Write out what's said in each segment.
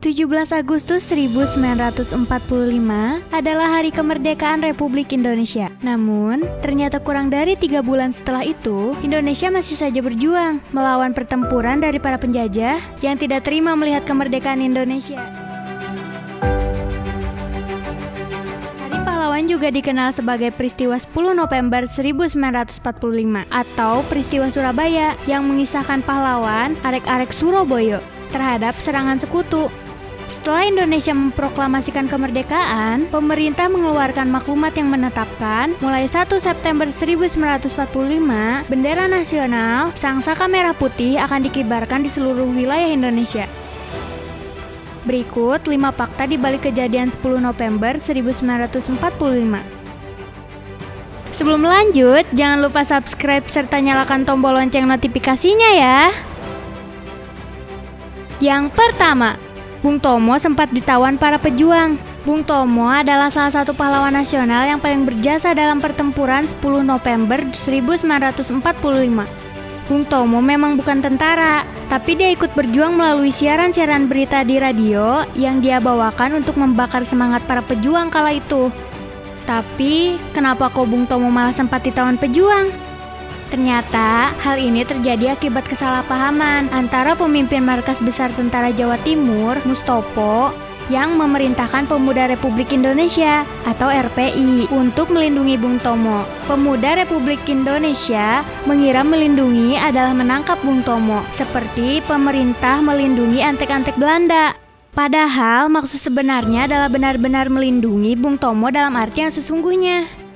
17 Agustus 1945 adalah hari kemerdekaan Republik Indonesia. Namun, ternyata kurang dari 3 bulan setelah itu, Indonesia masih saja berjuang melawan pertempuran dari para penjajah yang tidak terima melihat kemerdekaan Indonesia. Hari Pahlawan juga dikenal sebagai peristiwa 10 November 1945 atau peristiwa Surabaya yang mengisahkan pahlawan arek-arek Surabaya terhadap serangan sekutu. Setelah Indonesia memproklamasikan kemerdekaan, pemerintah mengeluarkan maklumat yang menetapkan mulai 1 September 1945, bendera nasional Sangsaka Merah Putih akan dikibarkan di seluruh wilayah Indonesia. Berikut 5 fakta di balik kejadian 10 November 1945. Sebelum lanjut, jangan lupa subscribe serta nyalakan tombol lonceng notifikasinya ya. Yang pertama, Bung Tomo sempat ditawan para pejuang. Bung Tomo adalah salah satu pahlawan nasional yang paling berjasa dalam pertempuran 10 November 1945. Bung Tomo memang bukan tentara, tapi dia ikut berjuang melalui siaran-siaran berita di radio yang dia bawakan untuk membakar semangat para pejuang kala itu. Tapi, kenapa kok Bung Tomo malah sempat ditawan pejuang? Ternyata hal ini terjadi akibat kesalahpahaman antara pemimpin Markas Besar Tentara Jawa Timur, Mustopo, yang memerintahkan Pemuda Republik Indonesia atau RPI untuk melindungi Bung Tomo. Pemuda Republik Indonesia mengira melindungi adalah menangkap Bung Tomo, seperti pemerintah melindungi antek-antek Belanda. Padahal maksud sebenarnya adalah benar-benar melindungi Bung Tomo dalam arti yang sesungguhnya.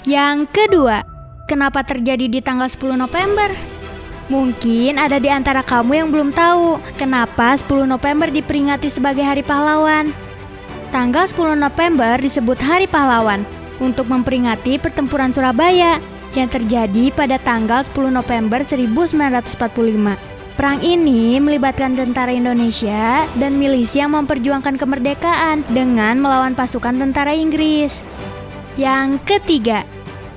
Yang kedua, kenapa terjadi di tanggal 10 November? Mungkin ada di antara kamu yang belum tahu kenapa 10 November diperingati sebagai Hari Pahlawan. Tanggal 10 November disebut Hari Pahlawan untuk memperingati pertempuran Surabaya yang terjadi pada tanggal 10 November 1945. Perang ini melibatkan tentara Indonesia dan milisi yang memperjuangkan kemerdekaan dengan melawan pasukan tentara Inggris. Yang ketiga,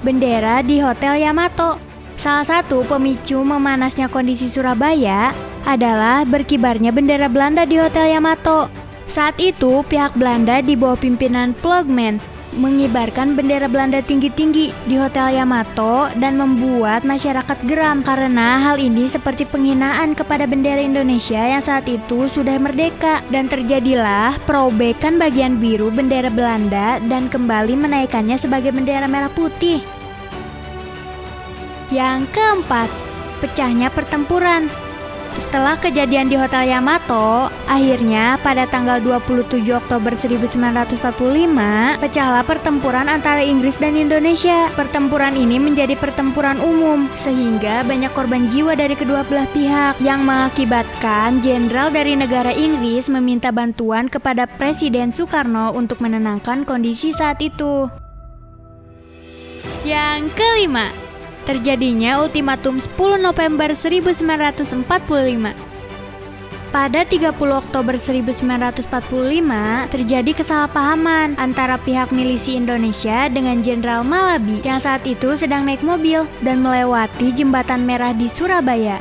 bendera di Hotel Yamato. Salah satu pemicu memanasnya kondisi Surabaya adalah berkibarnya bendera Belanda di Hotel Yamato. Saat itu, pihak Belanda di bawah pimpinan Ploegman mengibarkan bendera Belanda tinggi-tinggi di Hotel Yamato dan membuat masyarakat geram karena hal ini seperti penghinaan kepada bendera Indonesia yang saat itu sudah merdeka, dan terjadilah perobekan bagian biru bendera Belanda dan kembali menaikkannya sebagai bendera merah putih. Yang keempat, pecahnya pertempuran. Setelah kejadian di Hotel Yamato, akhirnya pada tanggal 27 Oktober 1945, pecahlah pertempuran antara Inggris dan Indonesia. Pertempuran ini menjadi pertempuran umum, sehingga banyak korban jiwa dari kedua belah pihak, yang mengakibatkan jenderal dari negara Inggris meminta bantuan kepada Presiden Soekarno untuk menenangkan kondisi saat itu. Yang kelima, terjadinya ultimatum 10 November 1945. Pada 30 Oktober 1945, terjadi kesalahpahaman antara pihak milisi Indonesia dengan Jenderal Malabi yang saat itu sedang naik mobil dan melewati Jembatan Merah di Surabaya.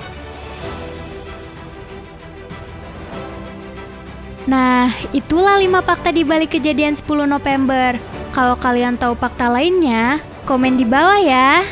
Nah, itulah 5 fakta di balik kejadian 10 November. Kalau kalian tahu fakta lainnya, komen di bawah ya.